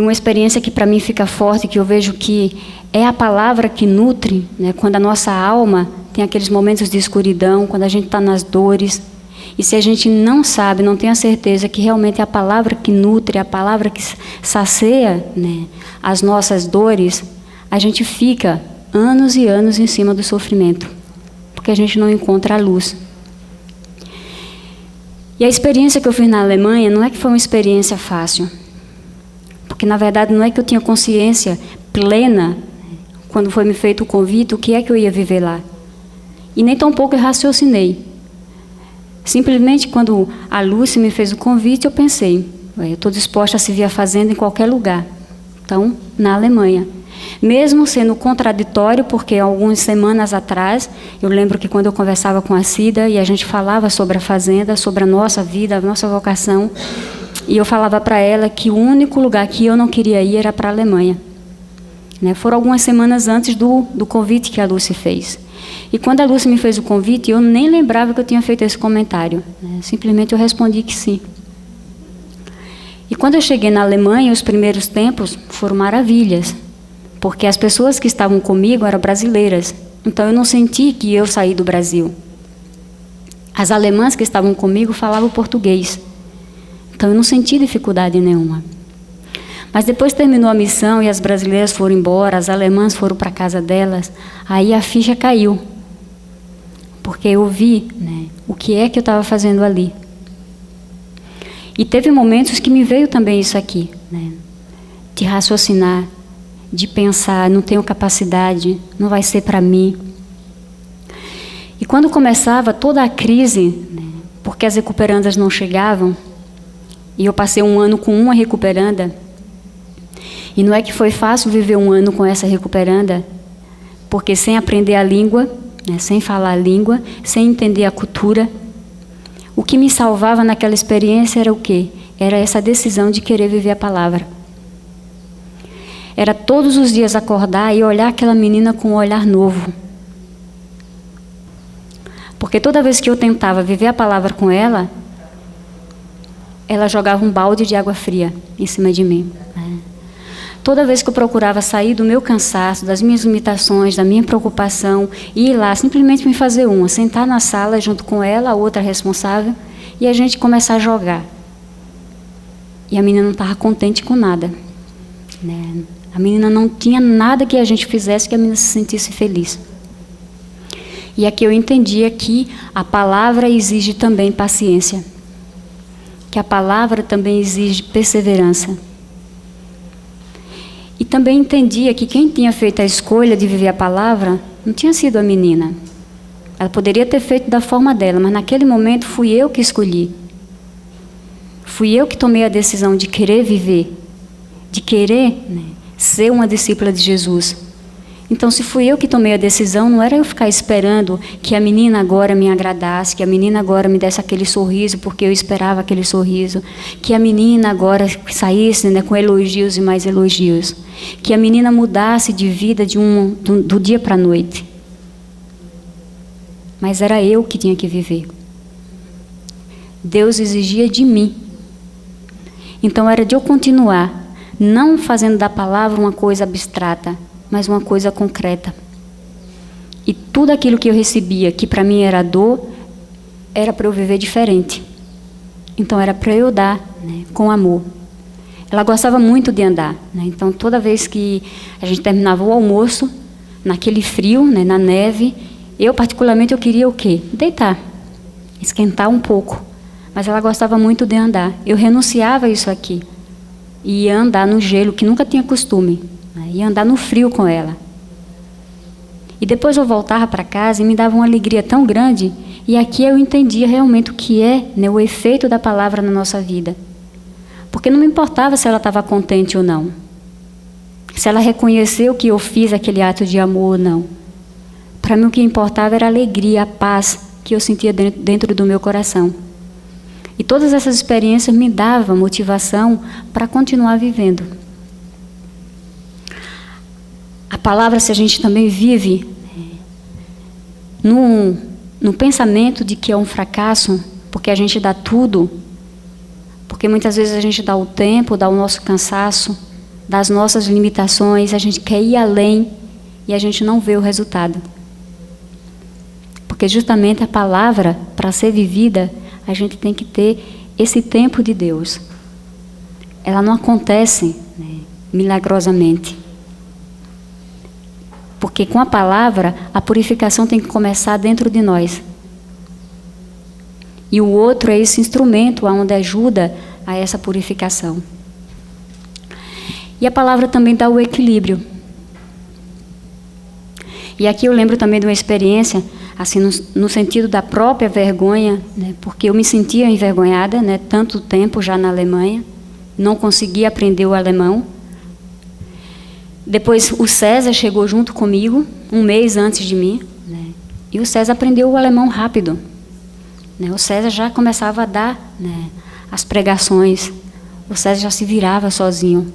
E uma experiência que para mim fica forte, que eu vejo que é a palavra que nutre, né? Quando a nossa alma tem aqueles momentos de escuridão, quando a gente está nas dores, e se a gente não sabe, não tem a certeza que realmente é a palavra que nutre, a palavra que sacia, né, as nossas dores, a gente fica anos e anos em cima do sofrimento, porque a gente não encontra a luz. E a experiência que eu fiz na Alemanha não é que foi uma experiência fácil, porque na verdade não é que eu tinha consciência plena, quando foi me feito o convite, o que é que eu ia viver lá. E nem tampouco eu raciocinei. Simplesmente, quando a Lúcia me fez o convite, eu pensei, eu estou disposta a servir a fazenda em qualquer lugar. Então, na Alemanha. Mesmo sendo contraditório, porque algumas semanas atrás, eu lembro que quando eu conversava com a Cida, e a gente falava sobre a fazenda, sobre a nossa vida, a nossa vocação, e eu falava para ela que o único lugar que eu não queria ir era para a Alemanha. Né? Foram algumas semanas antes do convite que a Lúcia fez. E quando a Lúcia me fez o convite, eu nem lembrava que eu tinha feito esse comentário. Né? Simplesmente eu respondi que sim. E quando eu cheguei na Alemanha, os primeiros tempos foram maravilhas, porque as pessoas que estavam comigo eram brasileiras. Então eu não senti que eu saí do Brasil. As alemãs que estavam comigo falavam português. Então eu não senti dificuldade nenhuma. Mas depois terminou a missão e as brasileiras foram embora, as alemãs foram para a casa delas, aí a ficha caiu. Porque eu vi, né, o que é que eu estava fazendo ali. E teve momentos que me veio também isso aqui, né, de raciocinar, de pensar, não tenho capacidade, não vai ser para mim. E quando começava toda a crise, né, porque as recuperandas não chegavam, e eu passei um ano com uma recuperanda, e não é que foi fácil viver um ano com essa recuperanda, porque sem aprender a língua, né, sem falar a língua, sem entender a cultura, o que me salvava naquela experiência era o quê? Era essa decisão de querer viver a palavra. Era todos os dias acordar e olhar aquela menina com um olhar novo. Porque toda vez que eu tentava viver a palavra com ela, ela jogava um balde de água fria em cima de mim. Toda vez que eu procurava sair do meu cansaço, das minhas limitações, da minha preocupação, ir lá, simplesmente me fazer uma, sentar na sala junto com ela, a outra responsável, e a gente começar a jogar. E a menina não estava contente com nada. Né? A menina não tinha nada que a gente fizesse que a menina se sentisse feliz. E aqui eu entendia que a palavra exige também paciência. Que a palavra também exige perseverança. E também entendia que quem tinha feito a escolha de viver a palavra não tinha sido a menina. Ela poderia ter feito da forma dela, mas naquele momento fui eu que escolhi. Fui eu que tomei a decisão de querer viver, de querer, né, ser uma discípula de Jesus. Então, se fui eu que tomei a decisão, não era eu ficar esperando que a menina agora me agradasse, que a menina agora me desse aquele sorriso, porque eu esperava aquele sorriso, que a menina agora saísse, né, com elogios e mais elogios, que a menina mudasse de vida do dia para a noite. Mas era eu que tinha que viver. Deus exigia de mim. Então, era de eu continuar, não fazendo da palavra uma coisa abstrata, mas uma coisa concreta. E tudo aquilo que eu recebia, que para mim era dor, era para eu viver diferente. Então era para eu dar, né, com amor. Ela gostava muito de andar, né? Então toda vez que a gente terminava o almoço, naquele frio, né, na neve, eu particularmente eu queria o quê? Deitar, esquentar um pouco. Mas ela gostava muito de andar. Eu renunciava a isso aqui. E ia andar no gelo, que nunca tinha costume. Ia andar no frio com ela. E depois eu voltava para casa e me dava uma alegria tão grande. E aqui eu entendia realmente o que é, né, o efeito da palavra na nossa vida. Porque não me importava se ela estava contente ou não. Se ela reconheceu que eu fiz aquele ato de amor ou não. Para mim o que importava era a alegria, a paz que eu sentia dentro do meu coração. E todas essas experiências me davam motivação para continuar vivendo. A palavra, se a gente também vive no pensamento de que é um fracasso, porque a gente dá tudo, porque muitas vezes a gente dá o tempo, dá o nosso cansaço, das nossas limitações, a gente quer ir além e a gente não vê o resultado. Porque justamente a palavra, para ser vivida, a gente tem que ter esse tempo de Deus. Ela não acontece, né, milagrosamente. Porque com a palavra, a purificação tem que começar dentro de nós. E o outro é esse instrumento onde ajuda a essa purificação. E a palavra também dá o equilíbrio. E aqui eu lembro também de uma experiência, assim, no sentido da própria vergonha, né, porque eu me sentia envergonhada, né, tanto tempo já na Alemanha, não conseguia aprender o alemão. Depois o César chegou junto comigo, um mês antes de mim, né, e o César aprendeu o alemão rápido. Né, o César já começava a dar, né, as pregações, o César já se virava sozinho.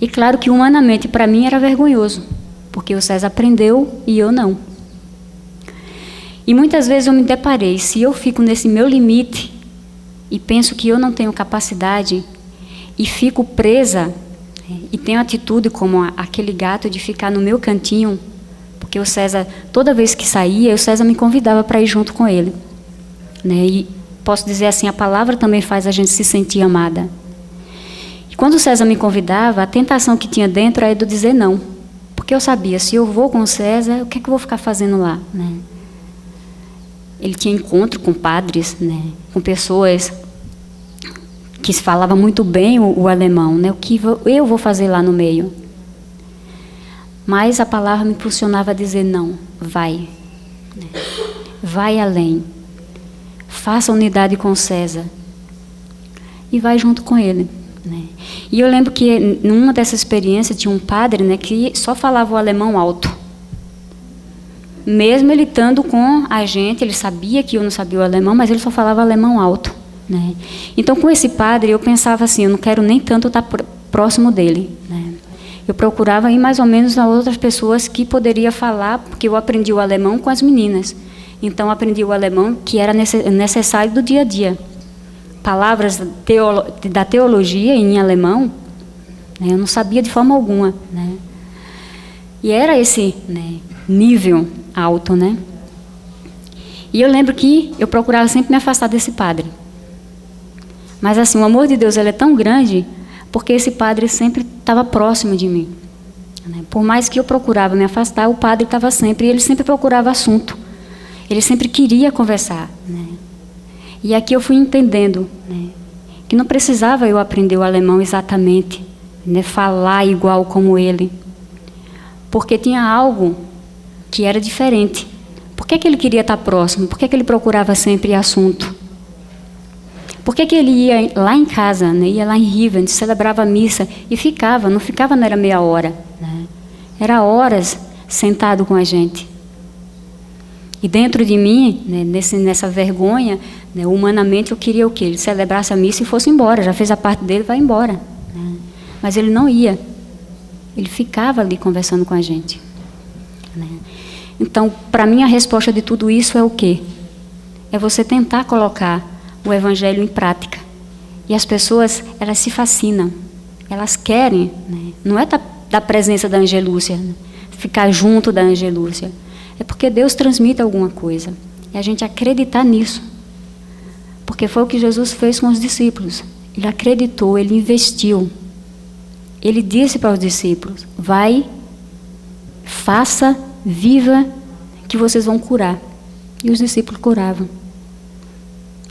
E claro que humanamente para mim era vergonhoso, porque o César aprendeu e eu não. E muitas vezes eu me deparei, se eu fico nesse meu limite e penso que eu não tenho capacidade e fico presa e tenho atitude como aquele gato de ficar no meu cantinho, porque o César, toda vez que saía, o César me convidava para ir junto com ele. Né? E posso dizer assim, a palavra também faz a gente se sentir amada. E quando o César me convidava, a tentação que tinha dentro era de dizer não. Porque eu sabia, se eu vou com o César, o que é que eu vou ficar fazendo lá? Né? Ele tinha encontro com padres, né? Com pessoas que falavam muito bem o alemão. Né? O que eu vou fazer lá no meio? Mas a palavra me impulsionava a dizer não, vai. Né? Vai além. Faça unidade com o César. E vai junto com ele. Né? E eu lembro que numa dessas experiências tinha um padre, né, que só falava o alemão alto. Mesmo ele estando com a gente, ele sabia que eu não sabia o alemão, mas ele só falava alemão alto. Né? Então, com esse padre, eu pensava assim, eu não quero nem tanto estar próximo dele. Né? Eu procurava ir mais ou menos a outras pessoas que poderia falar, porque eu aprendi o alemão com as meninas. Então, aprendi o alemão que era necessário do dia a dia. Palavras da teologia em alemão, né, eu não sabia de forma alguma. Né? E era esse, né, nível alto. Né? E eu lembro que eu procurava sempre me afastar desse padre. Mas assim, o amor de Deus ele é tão grande, porque esse padre sempre estava próximo de mim. Né? Por mais que eu procurava me afastar, o padre estava sempre, e ele sempre procurava assunto. Ele sempre queria conversar. Né? E aqui eu fui entendendo, né, que não precisava eu aprender o alemão exatamente, né, falar igual como ele, porque tinha algo que era diferente. Por que ele queria estar próximo? Por que ele procurava sempre assunto? Por que ele ia lá em casa, né, ia lá em Riven, celebrava a missa e ficava, não era meia hora, né, era horas sentado com a gente. E dentro de mim, né, nessa vergonha, né, humanamente eu queria o quê? Ele celebrasse a missa e fosse embora. Já fez a parte dele, vai embora. Né? Mas ele não ia. Ele ficava ali conversando com a gente. Né? Então, para mim, a resposta de tudo isso é o quê? É você tentar colocar o Evangelho em prática. E as pessoas, elas se fascinam. Elas querem, né? Não é da presença da Angelúcia, né? Ficar junto da Angelúcia. É porque Deus transmite alguma coisa. E a gente acreditar nisso. Porque foi o que Jesus fez com os discípulos. Ele acreditou, ele investiu. Ele disse para os discípulos, vai, faça, viva, que vocês vão curar. E os discípulos curavam.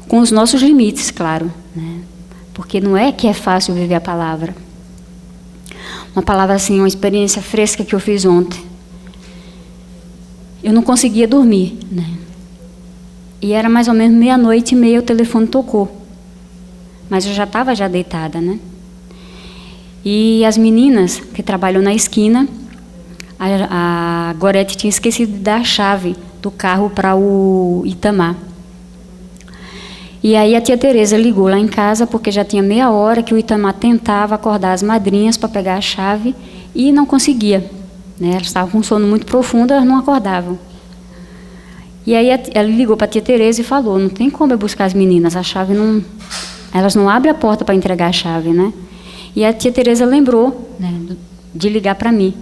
Com os nossos limites, claro. Né? Porque não é que é fácil viver a palavra. Uma palavra assim, uma experiência fresca que eu fiz ontem. Eu não conseguia dormir, né? E era mais ou menos 00:30, o telefone tocou. Mas eu já estava deitada, né? E as meninas que trabalham na esquina, a Gorete tinha esquecido de dar a chave do carro para o Itamar. E aí a tia Tereza ligou lá em casa, porque já tinha meia hora que o Itamar tentava acordar as madrinhas para pegar a chave e não conseguia. Né? Elas estavam com um sono muito profundo, elas não acordavam. E aí ela ligou para a tia Tereza e falou, não tem como eu buscar as meninas, a chave não... Elas não abrem a porta para entregar a chave, né? E a tia Teresa lembrou, né, de ligar para mim.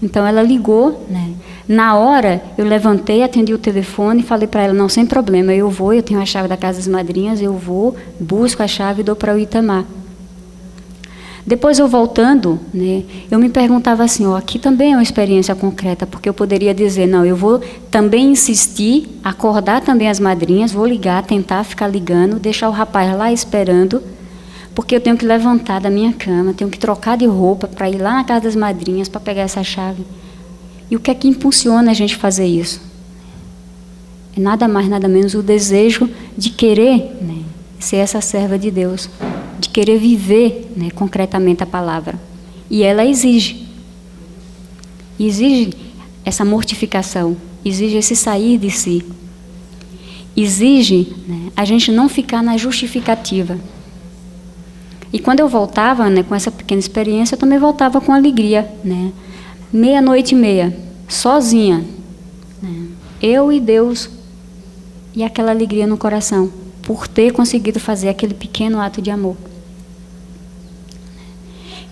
Então ela ligou, né? Na hora eu levantei, atendi o telefone e falei para ela, não, sem problema, eu vou, eu tenho a chave da Casa das Madrinhas, eu vou, busco a chave e dou para o Itamar. Depois eu voltando, né, eu me perguntava assim, aqui também é uma experiência concreta, porque eu poderia dizer, não, eu vou também insistir, acordar também as madrinhas, vou ligar, tentar ficar ligando, deixar o rapaz lá esperando, porque eu tenho que levantar da minha cama, tenho que trocar de roupa para ir lá na Casa das Madrinhas para pegar essa chave. E o que é que impulsiona a gente fazer isso? É nada mais, nada menos o desejo de querer, né, ser essa serva de Deus, de querer viver, né, concretamente a palavra. E ela exige essa mortificação, exige esse sair de si, exige, né, a gente não ficar na justificativa. E quando eu voltava, né, com essa pequena experiência, eu também voltava com alegria, né, 00:30, sozinha, né, eu e Deus, e aquela alegria no coração, por ter conseguido fazer aquele pequeno ato de amor.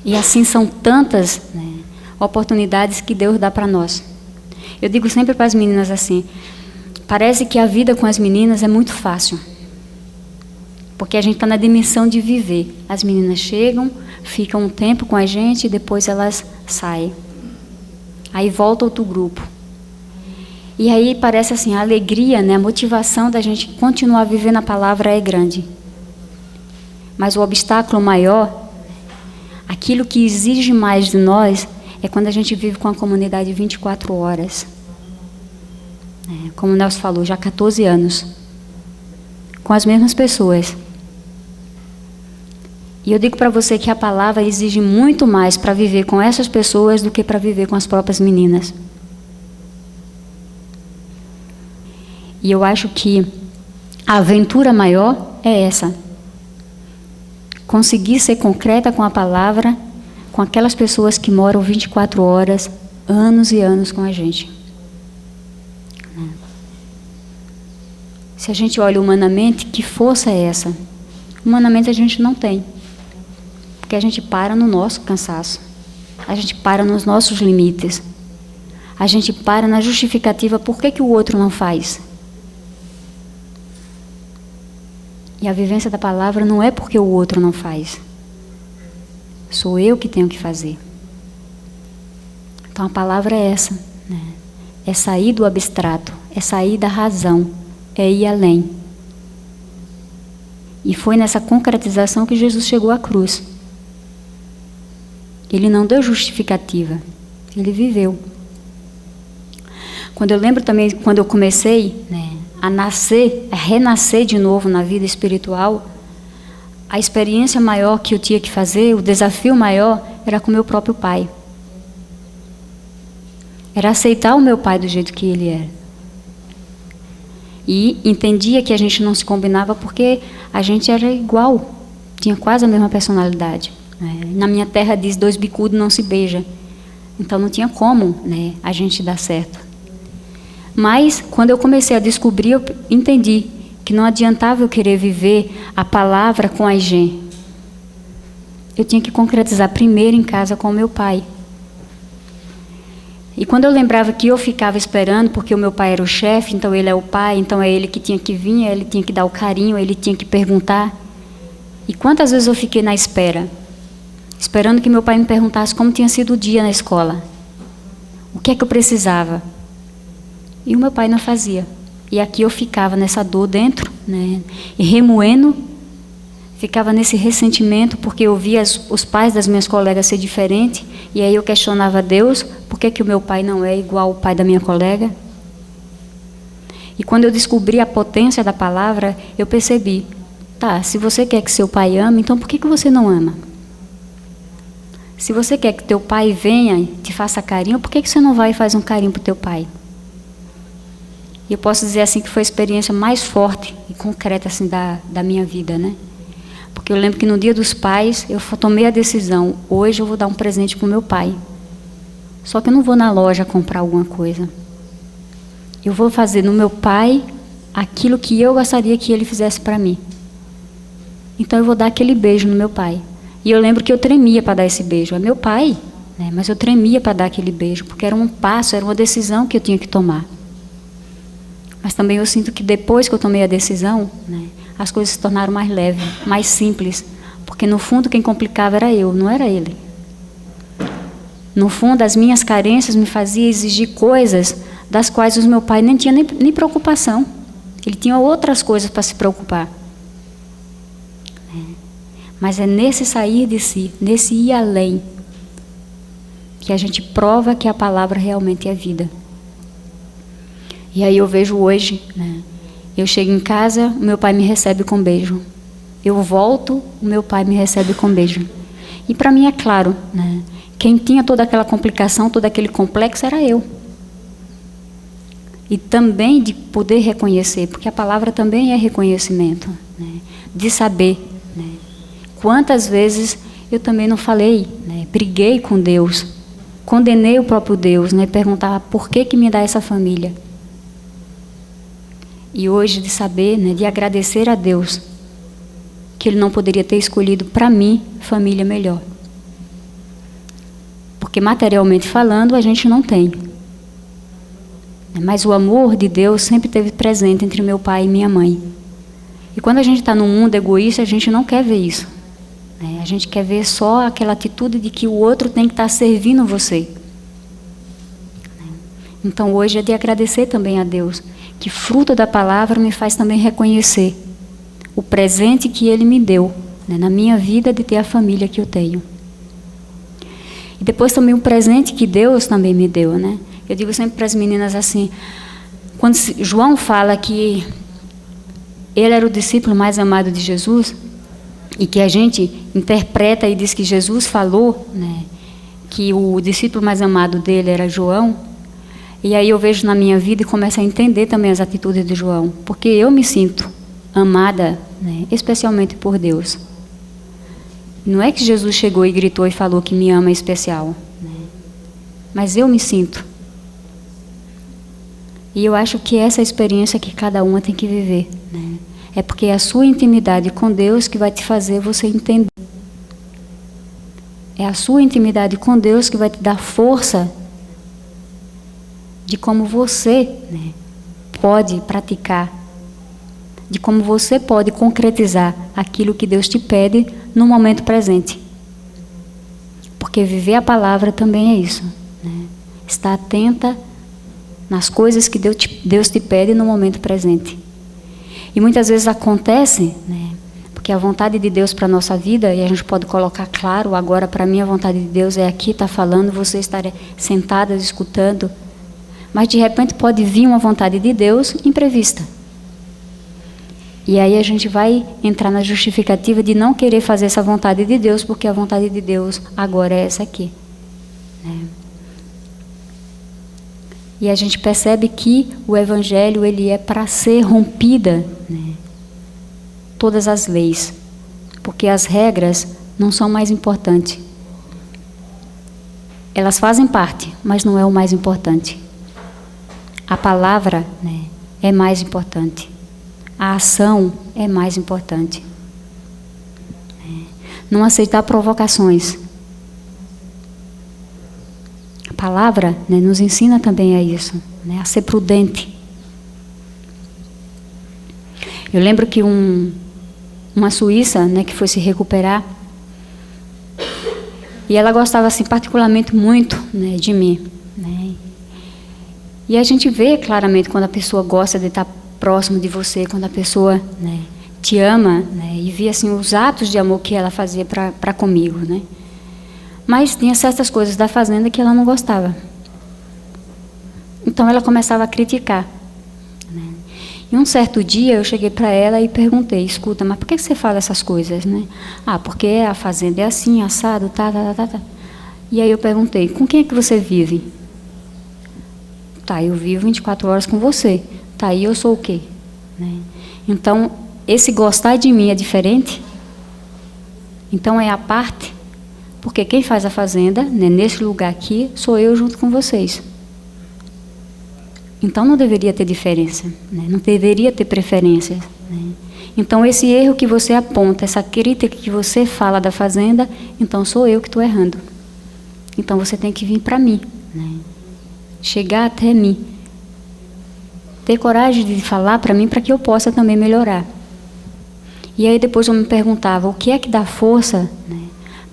E assim são tantas, né, oportunidades que Deus dá para nós. Eu digo sempre para as meninas assim, parece que a vida com as meninas é muito fácil, porque a gente está na dimensão de viver. As meninas chegam, ficam um tempo com a gente e depois elas saem. Aí volta outro grupo. E aí parece assim, a alegria, né, a motivação da gente continuar vivendo a palavra é grande. Mas o obstáculo maior, aquilo que exige mais de nós, é quando a gente vive com a comunidade 24 horas. Como o Nelson falou, já há 14 anos. Com as mesmas pessoas. E eu digo para você que a palavra exige muito mais para viver com essas pessoas do que para viver com as próprias meninas. E eu acho que a aventura maior é essa. Conseguir ser concreta com a palavra, com aquelas pessoas que moram 24 horas, anos e anos com a gente. Se a gente olha humanamente, que força é essa? Humanamente a gente não tem. Porque a gente para no nosso cansaço. A gente para nos nossos limites. A gente para na justificativa por que o outro não faz. E a vivência da palavra não é porque o outro não faz. Sou eu que tenho que fazer. Então a palavra é essa, né? É sair do abstrato, é sair da razão, é ir além. E foi nessa concretização que Jesus chegou à cruz. Ele não deu justificativa, ele viveu. Quando eu lembro também, quando eu comecei, né, a nascer, a renascer de novo na vida espiritual, a experiência maior que eu tinha que fazer, o desafio maior, era com meu próprio pai. Era aceitar o meu pai do jeito que ele era. E entendia que a gente não se combinava porque a gente era igual, tinha quase a mesma personalidade. Na minha terra diz, 2 bicudos não se beijam. Então não tinha como, né, a gente dar certo. Mas quando eu comecei a descobrir, eu entendi que não adiantava eu querer viver a palavra com a Igê. Eu tinha que concretizar primeiro em casa com o meu pai. E quando eu lembrava que eu ficava esperando, porque o meu pai era o chefe, então ele é o pai, então é ele que tinha que vir, ele tinha que dar o carinho, ele tinha que perguntar. E quantas vezes eu fiquei na espera, esperando que meu pai me perguntasse como tinha sido o dia na escola, o que é que eu precisava. E o meu pai não fazia. E aqui eu ficava nessa dor dentro, né, e remoendo, ficava nesse ressentimento, porque eu via os pais das minhas colegas ser diferentes, e aí eu questionava Deus, por que o meu pai não é igual ao pai da minha colega? E quando eu descobri a potência da palavra, eu percebi, tá, se você quer que seu pai ame, então por que você não ama? Se você quer que teu pai venha e te faça carinho, por que você não vai e faz um carinho para o teu pai? E eu posso dizer assim que foi a experiência mais forte e concreta assim, da minha vida, né? Porque eu lembro que no Dia dos Pais, eu tomei a decisão, hoje eu vou dar um presente para o meu pai. Só que eu não vou na loja comprar alguma coisa. Eu vou fazer no meu pai aquilo que eu gostaria que ele fizesse para mim. Então eu vou dar aquele beijo no meu pai. E eu lembro que eu tremia para dar esse beijo. É meu pai, né? Mas eu tremia para dar aquele beijo, porque era um passo, era uma decisão que eu tinha que tomar. Mas também eu sinto que depois que eu tomei a decisão, né, as coisas se tornaram mais leves, mais simples. Porque no fundo quem complicava era eu, não era ele. No fundo as minhas carências me faziam exigir coisas das quais o meu pai nem tinha nem preocupação. Ele tinha outras coisas para se preocupar. Mas é nesse sair de si, nesse ir além, que a gente prova que a palavra realmente é vida. E aí eu vejo hoje, né, eu chego em casa, o meu pai me recebe com beijo. Eu volto, o meu pai me recebe com beijo. E para mim é claro, né, quem tinha toda aquela complicação, todo aquele complexo era eu. E também de poder reconhecer, porque a palavra também é reconhecimento, né, de saber, né, quantas vezes eu também não falei, né, briguei com Deus, condenei o próprio Deus, né, perguntava por que me dá essa família. E hoje de saber, né, de agradecer a Deus, que Ele não poderia ter escolhido para mim família melhor. Porque materialmente falando a gente não tem. Mas o amor de Deus sempre esteve presente entre meu pai e minha mãe. E quando a gente está num mundo egoísta, a gente não quer ver isso. A gente quer ver só aquela atitude de que o outro tem que estar servindo você. Então hoje é de agradecer também a Deus, que fruto da palavra me faz também reconhecer o presente que Ele me deu, né, na minha vida, de ter a família que eu tenho. E depois também o presente que Deus também me deu, né? Eu digo sempre para as meninas assim, quando João fala que ele era o discípulo mais amado de Jesus, e que a gente interpreta e diz que Jesus falou, né, que o discípulo mais amado dele era João, e aí eu vejo na minha vida e começo a entender também as atitudes de João, porque eu me sinto amada, né, especialmente por Deus. Não é que Jesus chegou e gritou e falou que me ama especial, né, mas eu me sinto. E eu acho que essa é a experiência que cada uma tem que viver, né? É porque é a sua intimidade com Deus que vai te fazer você entender. É a sua intimidade com Deus que vai te dar força de como você, né, pode praticar, de como você pode concretizar aquilo que Deus te pede no momento presente. Porque viver a palavra também é isso, né? Estar atenta nas coisas que Deus te pede no momento presente. E muitas vezes acontece, né, porque a vontade de Deus para a nossa vida, e a gente pode colocar claro, agora para mim a vontade de Deus é aqui, está falando, você estar sentadas escutando, mas de repente pode vir uma vontade de Deus imprevista. E aí a gente vai entrar na justificativa de não querer fazer essa vontade de Deus, porque a vontade de Deus agora é essa aqui, né? E a gente percebe que o Evangelho ele é para ser rompida, né, todas as leis, porque as regras não são mais importantes. Elas fazem parte, mas não é o mais importante. A palavra, né, é mais importante. A ação é mais importante. Não aceitar provocações. A palavra, né, nos ensina também a isso, né, a ser prudente. Eu lembro que uma suíça, né, que foi se recuperar, e ela gostava assim, particularmente muito, né, de mim, né? E a gente vê claramente quando a pessoa gosta de estar próximo de você, quando a pessoa, né, te ama, né, e vê assim, os atos de amor que ela fazia para comigo, né? Mas tinha certas coisas da fazenda que ela não gostava. Então ela começava a criticar, né? E um certo dia eu cheguei para ela e perguntei, escuta, mas por que você fala essas coisas, né? Ah, porque a fazenda é assim, assado, tá. E aí eu perguntei, com quem é que você vive? Tá, eu vivo 24 horas com você. Tá, e eu sou o quê? Né? Então, esse gostar de mim é diferente? Então é a parte? Porque quem faz a fazenda, né, nesse lugar aqui, sou eu junto com vocês. Então não deveria ter diferença, né? Não deveria ter preferência, né? Então, esse erro que você aponta, essa crítica que você fala da fazenda, então sou eu que estou errando. Então, você tem que vir para mim, né? Chegar até mim. Ter coragem de falar para mim para que eu possa também melhorar. E aí depois eu me perguntava, o que é que dá força, né,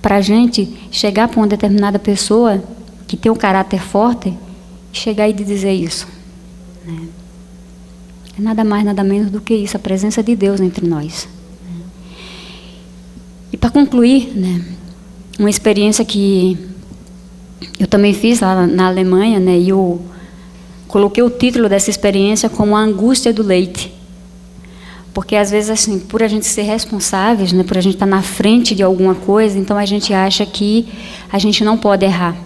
para a gente chegar para uma determinada pessoa que tem um caráter forte, chegar e dizer isso, né? É nada mais, nada menos do que isso, a presença de Deus entre nós. E para concluir, né, uma experiência que eu também fiz lá na Alemanha, né, e eu coloquei o título dessa experiência como a angústia do leite. Porque às vezes, assim, por a gente ser responsáveis, né, por a gente estar na frente de alguma coisa, então a gente acha que a gente não pode errar,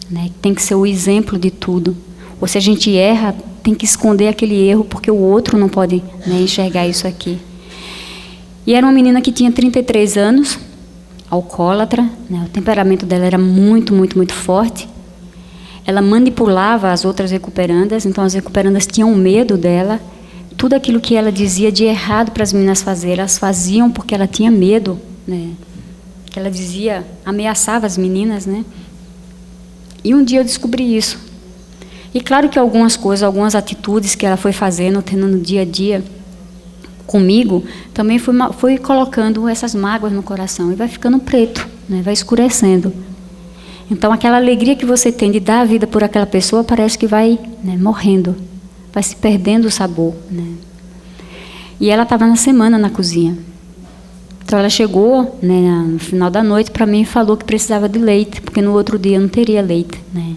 né, tem que ser o exemplo de tudo. Ou se a gente erra, tem que esconder aquele erro, porque o outro não pode, né, enxergar isso aqui. E era uma menina que tinha 33 anos, alcoólatra, né, o temperamento dela era muito, muito, muito forte. Ela manipulava as outras recuperandas, então as recuperandas tinham medo dela. Tudo aquilo que ela dizia de errado para as meninas fazerem, elas faziam porque ela tinha medo, né? Que ela dizia, ameaçava as meninas, né? E um dia eu descobri isso. E claro que algumas coisas, algumas atitudes que ela foi fazendo, tendo no dia a dia comigo, também foi colocando essas mágoas no coração e vai ficando preto, né? Vai escurecendo. Então aquela alegria que você tem de dar a vida por aquela pessoa parece que vai, né, morrendo. Vai se perdendo o sabor, né? E ela estava na semana na cozinha. Então ela chegou, né, no final da noite para mim e falou que precisava de leite, porque no outro dia não teria leite, né?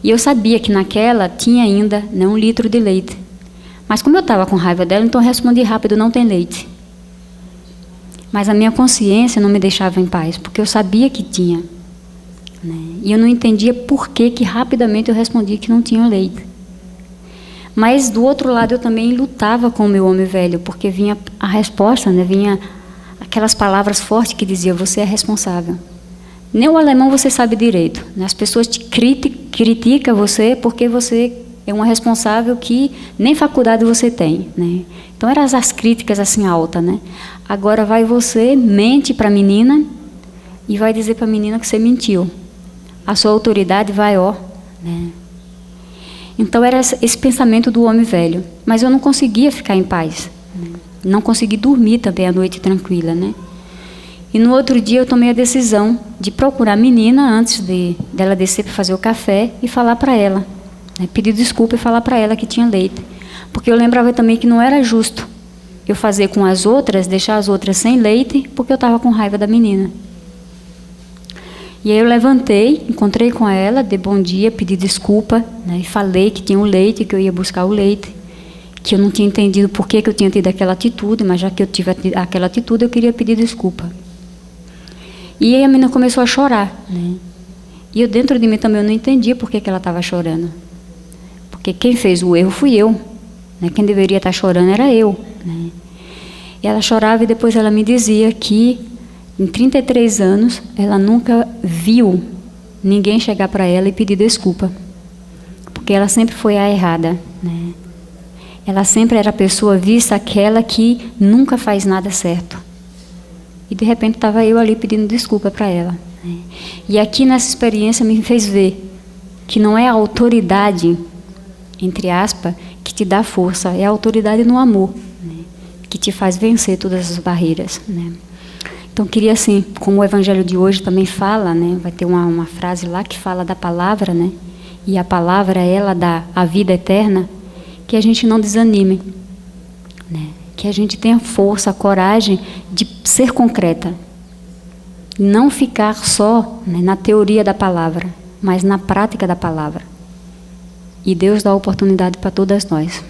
E eu sabia que naquela tinha ainda, né, 1 litro de leite. Mas como eu estava com raiva dela, então eu respondi rápido, não tem leite. Mas a minha consciência não me deixava em paz, porque eu sabia que tinha, né? E eu não entendia por que rapidamente eu respondi que não tinha leite. Mas, do outro lado, eu também lutava com o meu homem velho, porque vinha a resposta, né? Vinha aquelas palavras fortes que diziam, você é responsável. Nem o alemão você sabe direito, né? As pessoas te criticam você porque você é uma responsável que nem faculdade você tem, né? Então, eram as críticas assim altas, né? Agora vai você, mente para a menina e vai dizer para a menina que você mentiu. A sua autoridade vai, ó, né? Então, era esse pensamento do homem velho. Mas eu não conseguia ficar em paz, né? Não consegui dormir também a noite tranquila, né? E no outro dia eu tomei a decisão de procurar a menina antes dela descer para fazer o café e falar para ela, né? Pedir desculpa e falar para ela que tinha leite. Porque eu lembrava também que não era justo eu fazer com as outras, deixar as outras sem leite, porque eu estava com raiva da menina. E aí eu levantei, encontrei com ela, dei bom dia, pedi desculpa, né, e falei que tinha o leite, que eu ia buscar o leite, que eu não tinha entendido por que eu tinha tido aquela atitude, mas já que eu tive aquela atitude, eu queria pedir desculpa. E aí a menina começou a chorar, né? E eu dentro de mim também eu não entendia por que ela estava chorando. Porque quem fez o erro fui eu, né? Quem deveria estar chorando era eu, né? E ela chorava e depois ela me dizia que em 33 anos, ela nunca viu ninguém chegar para ela e pedir desculpa. Porque ela sempre foi a errada, né? Ela sempre era a pessoa vista, aquela que nunca faz nada certo. E de repente estava eu ali pedindo desculpa para ela, né? E aqui nessa experiência me fez ver que não é a autoridade, entre aspas, que te dá força, é a autoridade no amor, né, que te faz vencer todas as barreiras, né? Então, queria assim, como o Evangelho de hoje também fala, né, vai ter uma frase lá que fala da palavra, né, e a palavra, ela dá a vida eterna, que a gente não desanime, né, que a gente tenha força, a coragem de ser concreta, não ficar só, né, na teoria da palavra, mas na prática da palavra. E Deus dá a oportunidade para todas nós.